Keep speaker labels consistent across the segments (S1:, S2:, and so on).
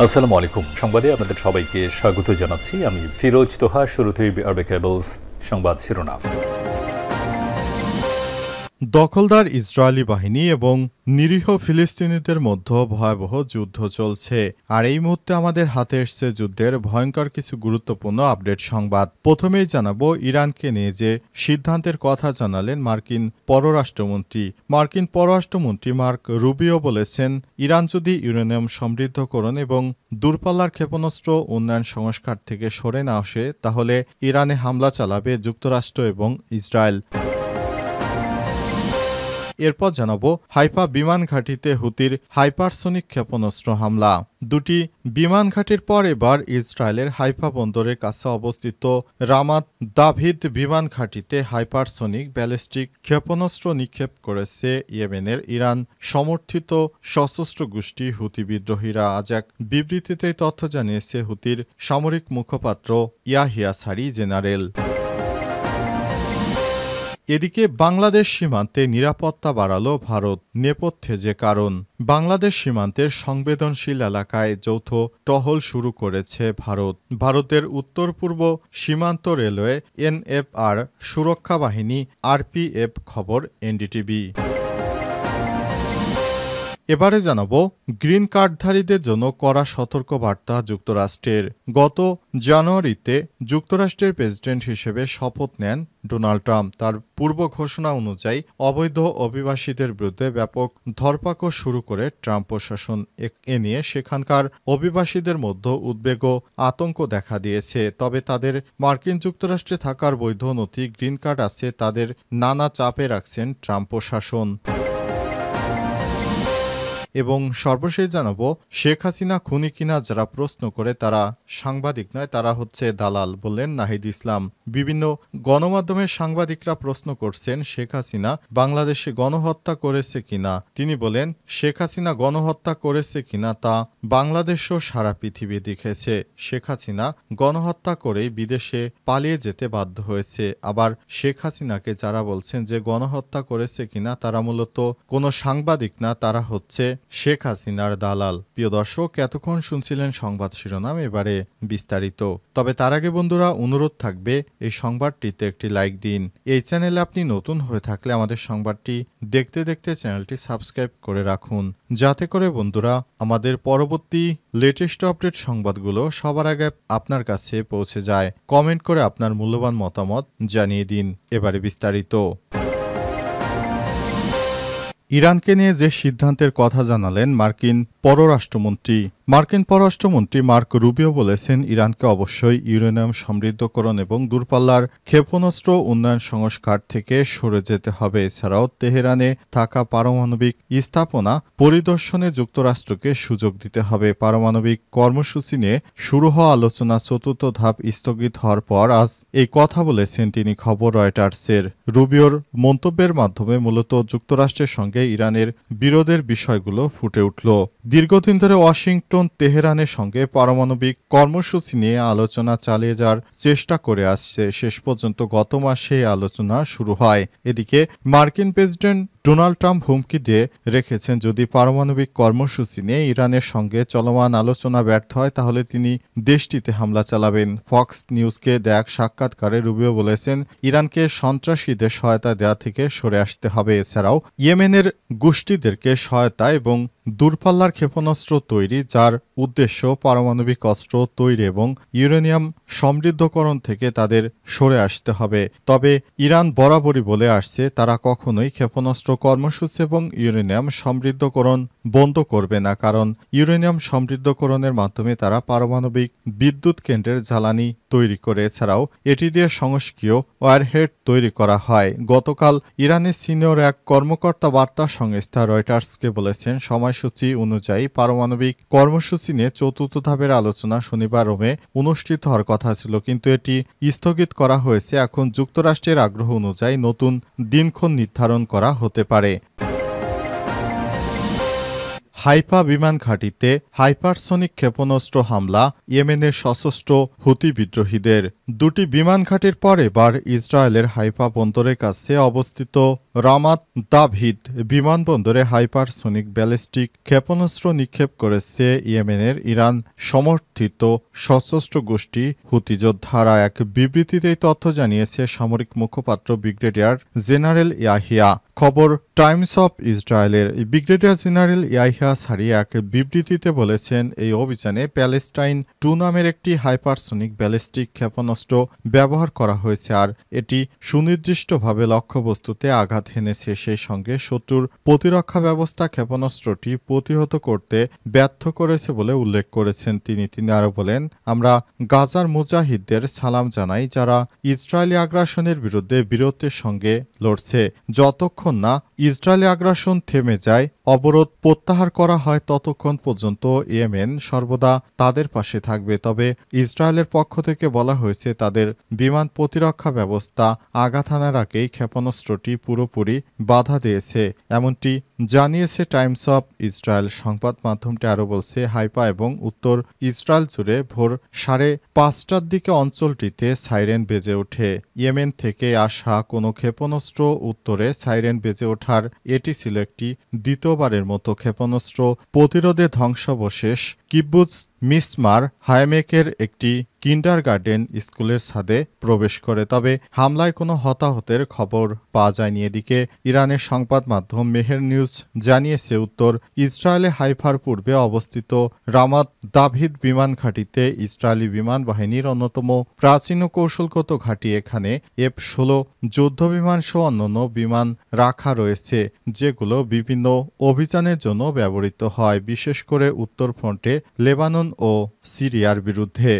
S1: আসসালামু আলাইকুম। সংবাদে আপনাদের সবাইকে স্বাগত জানাচ্ছি। আমি ফিরোজ তোহা। শুরুতেই আরবে কেবলস সংবাদ শিরোনাম।
S2: দখলদার ইসরায়েলি বাহিনী এবং নিরীহ ফিলিস্তিনিদের মধ্যে ভয়াবহ যুদ্ধ চলছে। আর এই মুহূর্তে আমাদের হাতে এসছে যুদ্ধের ভয়ঙ্কর কিছু গুরুত্বপূর্ণ আপডেট সংবাদ। প্রথমেই জানাবো ইরানকে নিয়ে যে সিদ্ধান্তের কথা জানালেন মার্কিন পররাষ্ট্রমন্ত্রী মার্ক রুবিও বলেছেন, ইরান যদি ইউরেনিয়াম সমৃদ্ধকরণ এবং দূরপাল্লার ক্ষেপণাস্ত্র উন্নয়ন সংস্কার থেকে সরে না আসে তাহলে ইরানে হামলা চালাবে যুক্তরাষ্ট্র এবং ইসরায়েল। এরপর জানাবো হাইফা বিমান ঘাঁটিতে হুতির হাইপারসনিক ক্ষেপণাস্ত্র হামলা। দুটি বিমান ঘাঁটির পর এবার ইসরায়েলের হাইফা বন্দরের কাছে অবস্থিত রামাত দাভিদ বিমান ঘাঁটিতে হাইপারসনিক ব্যালিস্টিক ক্ষেপণাস্ত্র নিক্ষেপ করেছে ইয়েমেনের ইরান সমর্থিত সশস্ত্র গোষ্ঠী হুতি বিদ্রোহীরা। আজ এক বিবৃতিতে তথ্য জানিয়েছে হুতির সামরিক মুখপাত্র ইয়াহিয়া সারি জেনারেল। এদিকে বাংলাদেশ সীমান্তে নিরাপত্তা বাড়ালো ভারত। নেপথ্যে যে কারণ, বাংলাদেশ সীমান্তের সংবেদনশীল এলাকায় যৌথ টহল শুরু করেছে ভারত। ভারতের উত্তর পূর্ব সীমান্ত রেলওয়ে এনএফআর সুরক্ষা বাহিনী আরপিএফ, খবর এনডিটিভি। এবারে জানাবো গ্রিন কার্ডধারীদের জন্য কড়া সতর্কবার্তা যুক্তরাষ্ট্রের। গত জানুয়ারিতে যুক্তরাষ্ট্রের প্রেসিডেন্ট হিসেবে শপথ নেন ডোনাল্ড ট্রাম্প। তার পূর্ব ঘোষণা অনুযায়ী অবৈধ অভিবাসীদের বিরুদ্ধে ব্যাপক ধরপাকড় শুরু করে ট্রাম্প প্রশাসন। এ নিয়ে সেখানকার অভিবাসীদের মধ্যে উদ্বেগ ও আতঙ্ক দেখা দিয়েছে। তবে তাদের মার্কিন যুক্তরাষ্ট্রে থাকার বৈধ নথি গ্রিন কার্ড আছে, তাদের নানা চাপে রাখছেন ট্রাম্প প্রশাসন। এবং সর্বশেষ জানাবো শেখ হাসিনা খুনি কিনা যারা প্রশ্ন করে তারা সাংবাদিক নয়, তারা হচ্ছে দালাল, বললেন নাহিদ ইসলাম। বিভিন্ন গণমাধ্যমের সাংবাদিকরা প্রশ্ন করছেন শেখ হাসিনা বাংলাদেশে গণহত্যা করেছে কিনা। তিনি বলেন, শেখ হাসিনা গণহত্যা করেছে কিনা তা বাংলাদেশও সারা পৃথিবী দেখেছে। শেখ হাসিনা গণহত্যা করেই বিদেশে পালিয়ে যেতে বাধ্য হয়েছে। আবার শেখ হাসিনাকে যারা বলছেন যে গণহত্যা করেছে কিনা তারা মূলত কোনো সাংবাদিক না, তারা হচ্ছে শেখ হাসিনার দালাল। প্রিয় দর্শক, এতক্ষণ শুনছিলেন সংবাদ শিরোনাম, এবারে বিস্তারিত। তবে তার আগে বন্ধুরা অনুরোধ থাকবে এই সংবাদটিতে একটি লাইক দিন। এই চ্যানেলে আপনি নতুন হয়ে থাকলে আমাদের সংবাদটি দেখতে দেখতে চ্যানেলটি সাবস্ক্রাইব করে রাখুন, যাতে করে বন্ধুরা আমাদের পরবর্তী লেটেস্ট আপডেট সংবাদগুলো সবার আগে আপনার কাছে পৌঁছে যায়। কমেন্ট করে আপনার মূল্যবান মতামত জানিয়ে দিন। এবারে বিস্তারিত। ইরানকে নিয়ে যে সিদ্ধান্তের কথা জানালেন মার্কিন পররাষ্ট্রমন্ত্রী মার্ক রুবিও বলেছেন, ইরানকে অবশ্যই ইউরেনিয়াম সমৃদ্ধকরণ এবং দূরপাল্লার ক্ষেপণাস্ত্র উন্নয়ন সংস্কার থেকে সরে যেতে হবে। এছাড়াও তেহরানে থাকা পারমাণবিক স্থাপনা পরিদর্শনে যুক্তরাষ্ট্রকে সুযোগ দিতে হবে। পারমাণবিক কর্মসূচি নিয়ে শুরু হওয়া আলোচনা চতুর্থ ধাপ স্থগিত হওয়ার পর আজ এই কথা বলেছেন তিনি, খবর রয়টার্সের। রুবিওর মন্তব্যের মাধ্যমে মূলত যুক্তরাষ্ট্রের সঙ্গে ইরানের বিরোধের বিষয়গুলো ফুটে উঠল। দীর্ঘদিন ধরে ওয়াশিংটন তেহরানের সঙ্গে পারমাণবিক কর্মসূচি নিয়ে আলোচনা চালিয়ে যাওয়ার চেষ্টা করে আসছে। শেষ পর্যন্ত গত মাসে আলোচনা শুরু হয়। এদিকে মার্কিন প্রেসিডেন্ট ডোনাল্ড ট্রাম্প হুমকি দিয়ে রেখেছেন, যদি পারমাণবিক কর্মসূচি নিয়ে ইরানের সঙ্গে চলমান আলোচনা ব্যর্থ হয় তাহলে তিনি দেশটিতে হামলা চালাবেন। ফক্স নিউজকে দেয়া সাক্ষাৎকারে রুবিও বলেছেন, ইরানকে সন্ত্রাসীদের সহায়তা দেওয়া থেকে সরে আসতে হবে। এছাড়াও ইয়েমেনের গোষ্ঠীদেরকে সহায়তা এবং দূরপাল্লার ক্ষেপণাস্ত্র তৈরি, যার উদ্দেশ্য পারমাণবিক অস্ত্র তৈরি এবং ইউরেনিয়াম সমৃদ্ধকরণ থেকে তাদের সরে আসতে হবে। তবে ইরান বরাবরই বলে আসছে তারা কখনোই ক্ষেপণাস্ত্র কর্মসূচি এবং ইউরেনিয়াম সমৃদ্ধকরণ বন্ধ করবে না, কারণ ইউরেনিয়াম সমৃদ্ধকরণের মাধ্যমে তারা পারমাণবিক বিদ্যুৎ কেন্দ্রের জ্বালানি তৈরি করে। এছাড়াও এটি দিয়ে সংস্কীয় ওয়ারহেড তৈরি করা হয়। গতকাল ইরানের সিনিয়র এক কর্মকর্তা বার্তা সংস্থা রয়টার্সকে বলেছেন, সময়সূচি অনুযায়ী পারমাণবিক কর্মসূচি নিয়ে চতুর্থ ধাপের আলোচনা শনিবার রোমে অনুষ্ঠিত হওয়ার কথা ছিল, কিন্তু এটি স্থগিত করা হয়েছে। এখন যুক্তরাষ্ট্রের আগ্রহ অনুযায়ী নতুন দিনক্ষণ নির্ধারণ করা হতে পারে। হাইফা বিমান ঘাঁটিতে হাইপারসনিক ক্ষেপণাস্ত্র হামলা, ইয়েমেনের সশস্ত্র হুতি বিদ্রোহীদের। দুটি বিমান ঘাঁটির পর এবার ইসরায়েলের হাইফা বন্দরের কাছে অবস্থিত রামাত দাভিদ বিমানবন্দরে হাইপারসনিক ব্যালিস্টিক ক্ষেপণাস্ত্র নিক্ষেপ করেছে ইয়েমেনের ইরান সমর্থিত সশস্ত্র গোষ্ঠী হুতি যোদ্ধারা। এক বিবৃতিতে এই তথ্য জানিয়েছে সামরিক মুখপাত্র ব্রিগেডিয়ার জেনারেল ইয়াহিয়া। খবর টাইমস অফ ইসরায়েলের। ব্রিগেডিয়ার জেনারেল ইয়াহিয়া সারি এক বিবৃতিতে বলেছেন, এই অভিযানে প্যালেস্টাইন 2 নামের একটি হাইপারসনিক ব্যালিস্টিক ক্ষেপণাস্ত্র ব্যবহার করা হয়েছে, আর এটি সুনির্দিষ্টভাবে লক্ষ্যবস্তুতে আঘাত হেনেছে। সেই সঙ্গে শত্রুর প্রতিরক্ষা ব্যবস্থা ক্ষেপণাস্ত্রটি প্রতিহত করতে ব্যর্থ করেছে বলে উল্লেখ করেছেন তিনি। আরও বলেন, আমরা গাজার মুজাহিদদের সালাম জানাই, যারা ইসরায়েলি আগ্রাসনের বিরুদ্ধে বীরত্বের সঙ্গে লড়ছে। যতক্ষণ না ইসরায়েলি আগ্রাসন থেমে যায়, অবরোধ প্রত্যাহার করা হয়, ততক্ষণ পর্যন্ত ইয়েমেন সর্বদা তাদের পাশে থাকবে। তবে ইসরায়েলের পক্ষ থেকে বলা হয়েছে, তাদের বিমান প্রতিরক্ষা ব্যবস্থা আঘাত হানার আগেই ক্ষেপণাস্ত্রটি পুরোপুরি বাধা দিয়েছে, এমনটি জানিয়েছে টাইমস অফ ইসরায়েল সংবাদ মাধ্যমটি। আরও বলছে, হাইফা এবং উত্তর ইসরায়েল জুড়ে ভোর 5:30টার দিকে অঞ্চলটিতে সাইরেন বেজে ওঠে। ইয়েমেন থেকে আসা কোনো ক্ষেপণাস্ত্র উত্তরে সাইরেন বেজে ওঠার এটি ছিল একটি দ্বিতীয়বারের মতো ক্ষেপণাস্ত্র প্রতিরোধে ধ্বংসাবশেষ। কিব্বুৎজ মিসমার হায়েমেকের একটি কিন্ডারগার্টেন স্কুলের ছাদে প্রবেশ করে, তবে হামলায় কোনো হতাহতের খবর পাওয়া যায়নি। এদিকে ইরানের সংবাদ মাধ্যম মেহের নিউজ জানিয়েছে, উত্তর ইসরায়েলে হাইফার পূর্বে অবস্থিত রামাত দাভিদ বিমান ঘাঁটিতে ইসরায়েলি বিমান বাহিনীর অন্যতম প্রাচীন ও কৌশলগত ঘাঁটি। এখানে F-16 যুদ্ধ বিমান সহ অন্যান্য বিমান রাখা রয়েছে, যেগুলো বিভিন্ন অভিযানের জন্য ব্যবহৃত হয়, বিশেষ করে উত্তর ফ্রন্টে লেবানন ও সিরিয়ার বিরুদ্ধে।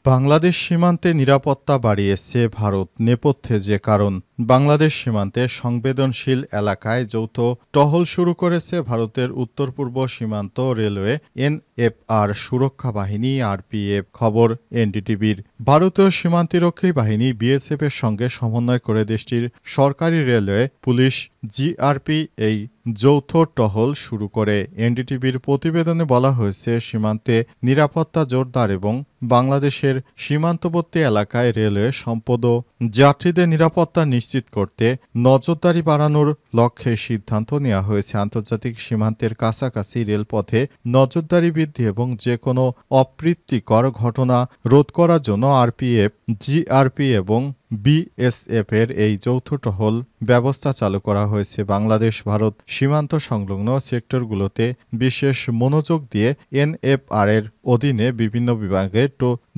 S2: বাংলাদেশ সীমান্তে নিরাপত্তা বাড়িয়েছে ভারত, নেপথ্যে যে কারণ। বাংলাদেশ সীমান্তে সংবেদনশীল এলাকায় যৌথ টহল শুরু করেছে ভারতের উত্তর পূর্ব সীমান্ত রেলওয়ে NFR সুরক্ষা বাহিনী RPF। খবর এনডিটিভির। ভারতীয় সীমান্তরক্ষী বাহিনী BSF এর সঙ্গে সমন্বয় করে দেশটির সরকারি রেলওয়ে পুলিশ GRP এই যৌথ টহল শুরু করে। এনডিটিভির প্রতিবেদনে বলা হয়েছে, সীমান্তে নিরাপত্তা জোরদার এবং বাংলাদেশের সীমান্তবর্তী এলাকায় রেলওয়ে সম্পদ ও যাত্রীদের নিরাপত্তা নিশ্চিত করতে নজরদারি বাড়ানোর লক্ষ্যে সিদ্ধান্ত নেওয়া হয়েছে। আন্তর্জাতিক সীমান্তের কাছাকাছি রেলপথে নজরদারি বৃদ্ধি এবং যে কোনো অপ্রীতিকর ঘটনা রোধ করার জন্য RPF, GRP এবং BSF এর এই যৌথ টহল ব্যবস্থা চালু করা হয়েছে। বাংলাদেশ ভারত সীমান্ত সংলগ্ন সেক্টরগুলোতে বিশেষ মনোযোগ দিয়ে NFR এর অধীনে বিভিন্ন বিভাগে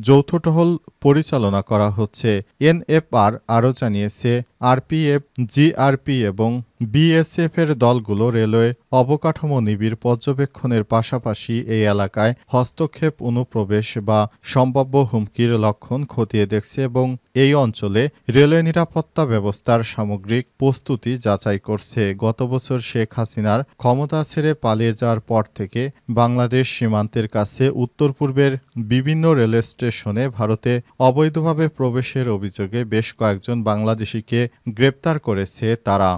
S2: যৌথ টহল পরিচালনা করা হচ্ছে। NFR আরও জানিয়েছে, RPF, GRP এবং BSF এর দলগুলো রেলওয়ে অবকাঠামো নিবিড় পর্যবেক্ষণের পাশাপাশি এই এলাকায় হস্তক্ষেপ, অনুপ্রবেশ বা সম্ভাব্য হুমকির লক্ষণ খতিয়ে দেখছে এবং এই অঞ্চলে রেলওয়ে নিরাপত্তা ব্যবস্থার সামগ্রিক প্রস্তুতি যাচাই করছে। গত বছর শেখ হাসিনার ক্ষমতা ছেড়ে পালিয়ে যাওয়ার পর থেকে বাংলাদেশ সীমান্তের কাছে উত্তর পূর্বের বিভিন্ন রেল স্টেশনে ভারতে অবৈধভাবে প্রবেশের অভিযোগে বেশ কয়েকজন বাংলাদেশিকে গ্রেপ্তার করেছে তারা।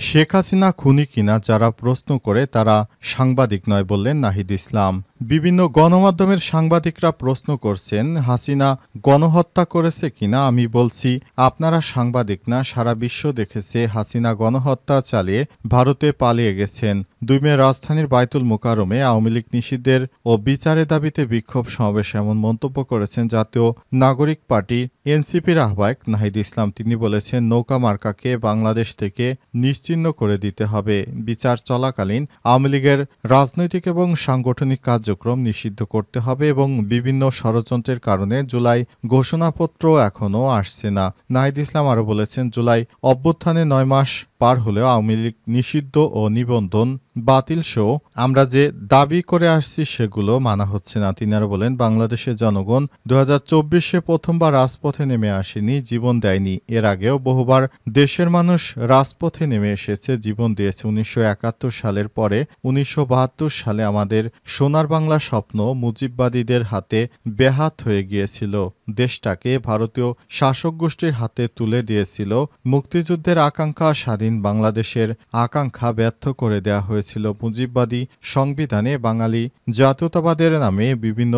S2: শেখ হাসিনা খুনি কিনা যারা প্রশ্ন করে তারা সাংবাদিক নয়, বললেন নাহিদ ইসলাম। বিভিন্ন গণমাধ্যমের সাংবাদিকরা প্রশ্ন করছেন, হাসিনা গণহত্যা করেছে কিনা। আমি বলছি, আপনারা সাংবাদিক না, সারা বিশ্ব দেখেছে হাসিনা গণহত্যা চালিয়ে ভারতে পালিয়ে গেছেন। 2 মে রাজধানীর বায়তুল মোকাররমে আওয়ামী লীগ নিষিদ্ধের ও বিচারের দাবিতে বিক্ষোভ সমাবেশ এমন মন্তব্য করেছেন জাতীয় নাগরিক পার্টি NCPর আহ্বায়ক নাহিদ ইসলাম। তিনি বলেছেন, নৌকা মার্কাকে বাংলাদেশ থেকে নিশ্চিহ্ন করে দিতে হবে। বিচার চলাকালীন আওয়ামী লীগের রাজনৈতিক এবং সাংগঠনিক কার্যক্রম নিষিদ্ধ করতে হবে এবং বিভিন্ন ষড়যন্ত্রের কারণে জুলাই ঘোষণাপত্র এখনও আসছে না। নাহিদ ইসলাম আরও বলেছেন, জুলাই অভ্যুত্থানে 9 মাস পার হলেও আওয়ামী লীগ নিষিদ্ধ ও নিবন্ধন বাতিল সহ আমরা যে দাবি করে আসছি সেগুলো মানা হচ্ছে না। তিনি আরও বলেন, বাংলাদেশের জনগণ 2024-এ প্রথমবার রাজপথে নেমে আসেনি, জীবন দেয়নি। এর আগেও বহুবার দেশের মানুষ রাজপথে নেমে এসেছে, জীবন দিয়েছে। 1971 সালের পরে 1972 সালে আমাদের সোনার বাংলা স্বপ্ন মুজিববাদীদের হাতে ব্যাহত হয়ে গিয়েছিল। দেশটাকে ভারতীয় শাসক গোষ্ঠীর হাতে তুলে দিয়েছিল। মুক্তিযুদ্ধের আকাঙ্ক্ষা স্বাধীন স্বাধীন বাংলাদেশের আকাঙ্ক্ষা ব্যর্থ করে দেয়া হয়েছিল। মুজিববাদী সংবিধানে বাঙালি জাতীয়তাবাদের নামে বিভিন্ন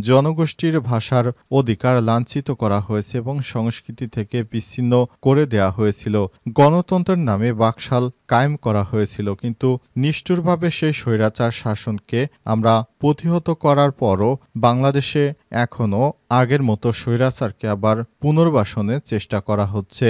S2: জনগোষ্ঠীর ভাষার অধিকার লাঞ্ছিত করা হয়েছে এবং সংস্কৃতি থেকে বিচ্ছিন্ন করে দেয়া হয়েছিল। গণতন্ত্রের নামে বাকশাল কায়েম করা হয়েছিল, কিন্তু নিষ্ঠুরভাবে সেই স্বৈরাচার শাসনকে আমরা প্রতিহত করার পরও বাংলাদেশে এখনও আগের মতো স্বৈরাচারকে আবার পুনর্বাসনের চেষ্টা করা হচ্ছে।